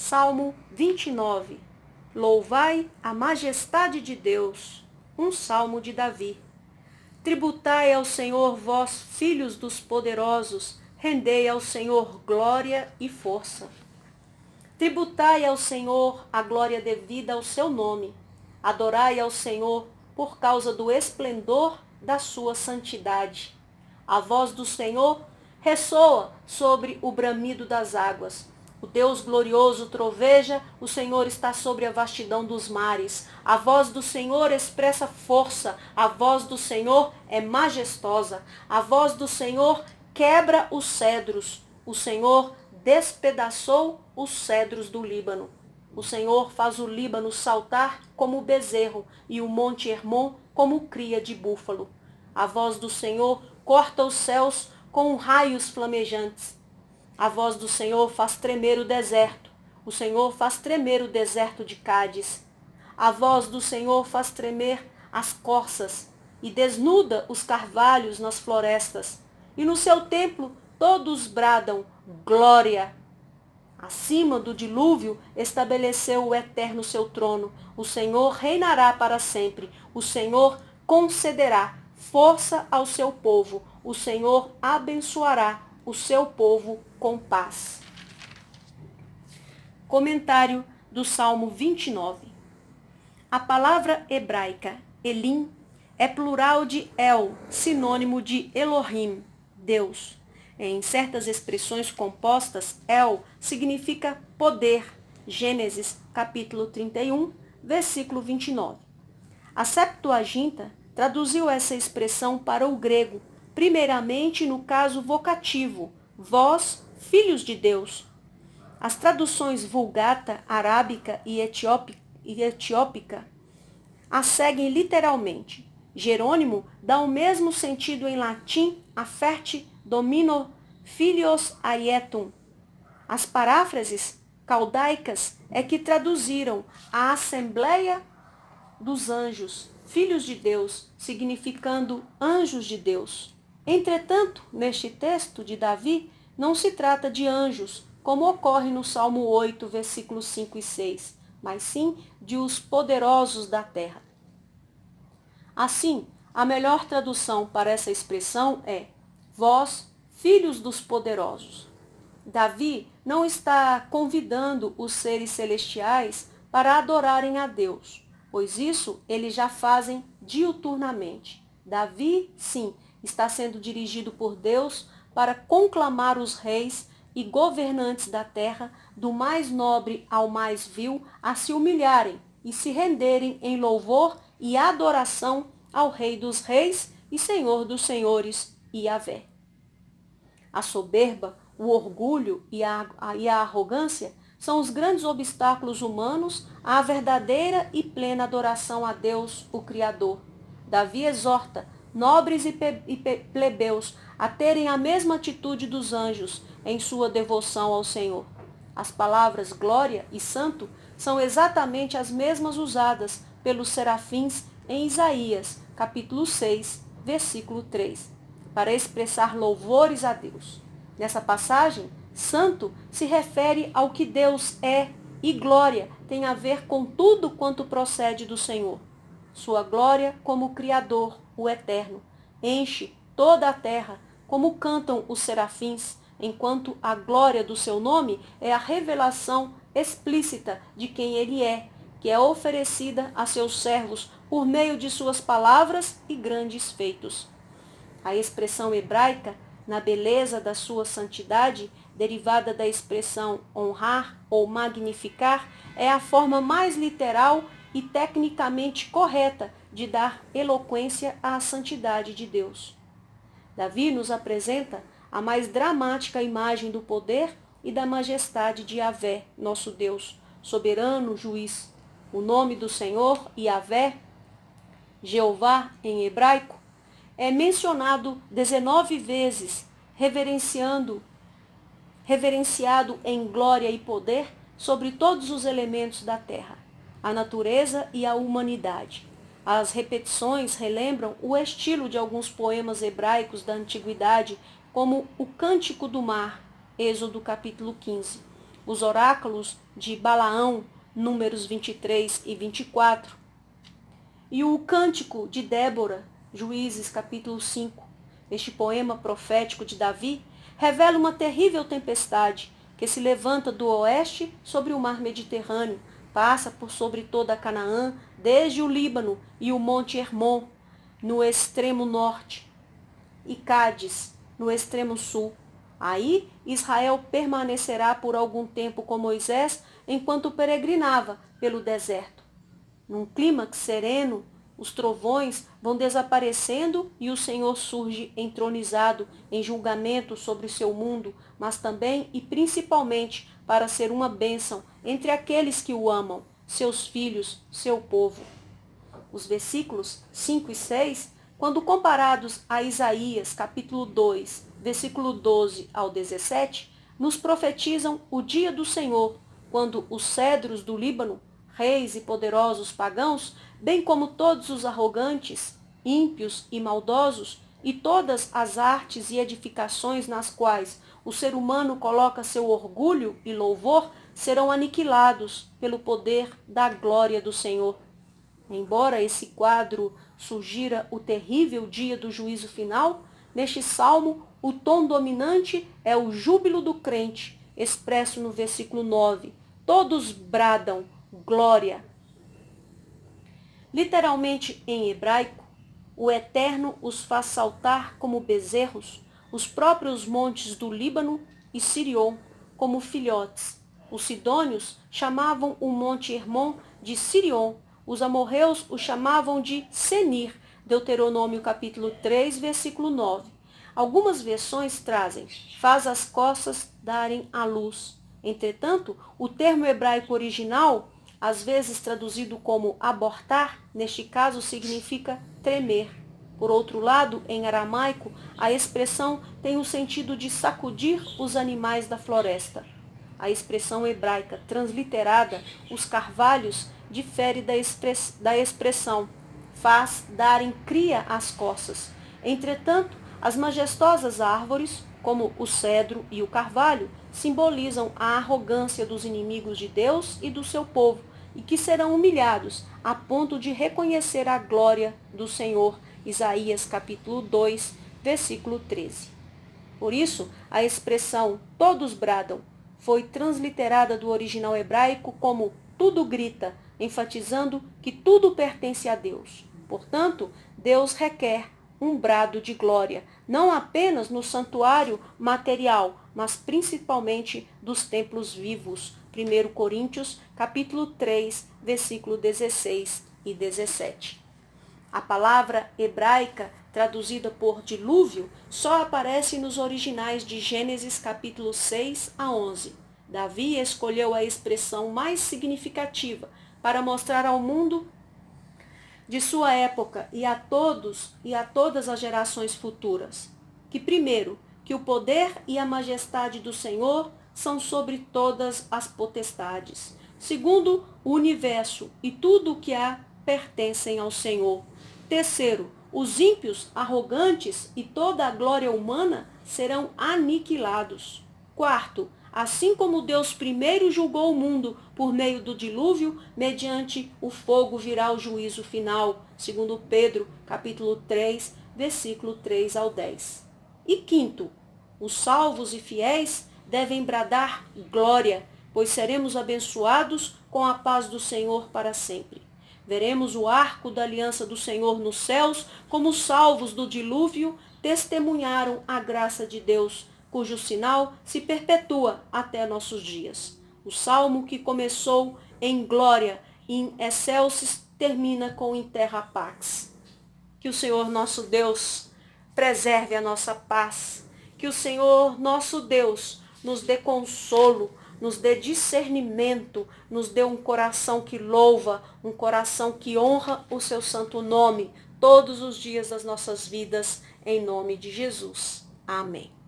Salmo 29. Louvai a majestade de Deus. Um salmo de Davi. Tributai ao Senhor, vós, filhos dos poderosos, rendei ao Senhor glória e força. Tributai ao Senhor a glória devida ao seu nome. Adorai ao Senhor por causa do esplendor da sua santidade. A voz do Senhor ressoa sobre o bramido das águas. O Deus glorioso troveja, o Senhor está sobre a vastidão dos mares. A voz do Senhor expressa força, a voz do Senhor é majestosa. A voz do Senhor quebra os cedros. O Senhor despedaçou os cedros do Líbano. O Senhor faz o Líbano saltar como o bezerro e o monte Hermon como cria de búfalo. A voz do Senhor corta os céus com raios flamejantes. A voz do Senhor faz tremer o deserto. O Senhor faz tremer o deserto de Cádiz. A voz do Senhor faz tremer as corças e desnuda os carvalhos nas florestas. E no seu templo todos bradam glória. Acima do dilúvio estabeleceu o Eterno seu trono. O Senhor reinará para sempre. O Senhor concederá força ao seu povo. O Senhor abençoará o seu povo com paz. Comentário do Salmo 29. A palavra hebraica Elim é plural de El, sinônimo de Elohim, Deus. Em certas expressões compostas, El significa poder. Gênesis, capítulo 31, versículo 29. A Septuaginta traduziu essa expressão para o grego, primeiramente no caso vocativo, vós, filhos de Deus. As traduções Vulgata, Arábica e Etiópica a seguem literalmente. Jerônimo dá o mesmo sentido em latim, aferte domino filios aietum. As paráfrases caldaicas é que traduziram a Assembleia dos Anjos, filhos de Deus, significando anjos de Deus. Entretanto, neste texto de Davi, não se trata de anjos, como ocorre no Salmo 8, versículos 5 e 6, mas sim de os poderosos da terra. Assim, a melhor tradução para essa expressão é vós, filhos dos poderosos. Davi não está convidando os seres celestiais para adorarem a Deus, pois isso eles já fazem diuturnamente. Davi, sim, está sendo dirigido por Deus para conclamar os reis e governantes da terra, do mais nobre ao mais vil, a se humilharem e se renderem em louvor e adoração ao Rei dos Reis e Senhor dos Senhores, Yahvé. A soberba, o orgulho e a arrogância são os grandes obstáculos humanos à verdadeira e plena adoração a Deus, o Criador. Davi exorta nobres e plebeus a terem a mesma atitude dos anjos em sua devoção ao Senhor. As palavras glória e santo são exatamente as mesmas usadas pelos serafins em Isaías, capítulo 6, versículo 3, para expressar louvores a Deus. Nessa passagem, santo se refere ao que Deus é e glória tem a ver com tudo quanto procede do Senhor. Sua glória como Criador, o Eterno, enche toda a terra, como cantam os serafins, enquanto a glória do seu nome é a revelação explícita de quem ele é, que é oferecida a seus servos por meio de suas palavras e grandes feitos. A expressão hebraica, na beleza da sua santidade, derivada da expressão honrar ou magnificar, é a forma mais literal e tecnicamente correta de dar eloquência à santidade de Deus. Davi nos apresenta a mais dramática imagem do poder e da majestade de Yahvé, nosso Deus, soberano juiz. O nome do Senhor, Yahvé, Jeová em hebraico, é mencionado 19 vezes, reverenciado em glória e poder sobre todos os elementos da terra, a natureza e a humanidade. As repetições relembram o estilo de alguns poemas hebraicos da antiguidade, como o Cântico do Mar, Êxodo capítulo 15, os oráculos de Balaão, Números 23 e 24, e o Cântico de Débora, Juízes capítulo 5. Este poema profético de Davi revela uma terrível tempestade que se levanta do oeste sobre o mar Mediterrâneo, passa por sobre toda a Canaã, desde o Líbano e o Monte Hermon, no extremo norte, e Cádiz, no extremo sul. Aí Israel permanecerá por algum tempo com Moisés enquanto peregrinava pelo deserto. Num clímax sereno, os trovões vão desaparecendo e o Senhor surge entronizado em julgamento sobre seu mundo, mas também e principalmente para ser uma bênção entre aqueles que o amam, seus filhos, seu povo. Os versículos 5 e 6, quando comparados a Isaías, capítulo 2, versículo 12 ao 17, nos profetizam o dia do Senhor, quando os cedros do Líbano, reis e poderosos pagãos, bem como todos os arrogantes, ímpios e maldosos, e todas as artes e edificações nas quais o ser humano coloca seu orgulho e louvor, serão aniquilados pelo poder da glória do Senhor. Embora esse quadro sugira o terrível dia do juízo final, neste salmo o tom dominante é o júbilo do crente, expresso no versículo 9. Todos bradam glória. Literalmente em hebraico, o Eterno os faz saltar como bezerros, os próprios montes do Líbano e Sirion como filhotes. Os sidônios chamavam o monte Hermon de Sirion, os amorreus o chamavam de Senir, Deuteronômio capítulo 3, versículo 9. Algumas versões trazem, faz as costas darem à luz. Entretanto, o termo hebraico original, às vezes traduzido como abortar, neste caso significa tremer. Por outro lado, em aramaico, a expressão tem o sentido de sacudir os animais da floresta. A expressão hebraica transliterada, os carvalhos, difere da expressão faz darem cria às corças. Entretanto, as majestosas árvores, como o cedro e o carvalho, simbolizam a arrogância dos inimigos de Deus e do seu povo, e que serão humilhados a ponto de reconhecer a glória do Senhor. Isaías capítulo 2, versículo 13. Por isso, a expressão todos bradam foi transliterada do original hebraico como tudo grita, enfatizando que tudo pertence a Deus. Portanto, Deus requer um brado de glória, não apenas no santuário material, mas principalmente dos templos vivos. 1 Coríntios, capítulo 3, versículo 16 e 17. A palavra hebraica, traduzida por dilúvio, só aparece nos originais de Gênesis, capítulo 6 a 11. Davi escolheu a expressão mais significativa para mostrar ao mundo de sua época e a todas as gerações futuras, que primeiro, que o poder e a majestade do Senhor são sobre todas as potestades. Segundo, o universo e tudo o que há pertencem ao Senhor. Terceiro, os ímpios, arrogantes e toda a glória humana serão aniquilados. Quarto, assim como Deus primeiro julgou o mundo por meio do dilúvio, mediante o fogo virá o juízo final, segundo Pedro, capítulo 3, versículo 3 ao 10. E quinto, os salvos e fiéis devem bradar glória, pois seremos abençoados com a paz do Senhor para sempre. Veremos o arco da aliança do Senhor nos céus, como os salvos do dilúvio testemunharam a graça de Deus, cujo sinal se perpetua até nossos dias. O salmo que começou em glória, em excelsis, termina com in terra pax. Que o Senhor nosso Deus preserve a nossa paz. Que o Senhor nosso Deus nos dê consolo, nos dê discernimento, nos dê um coração que louva, um coração que honra o seu santo nome, todos os dias das nossas vidas, em nome de Jesus. Amém.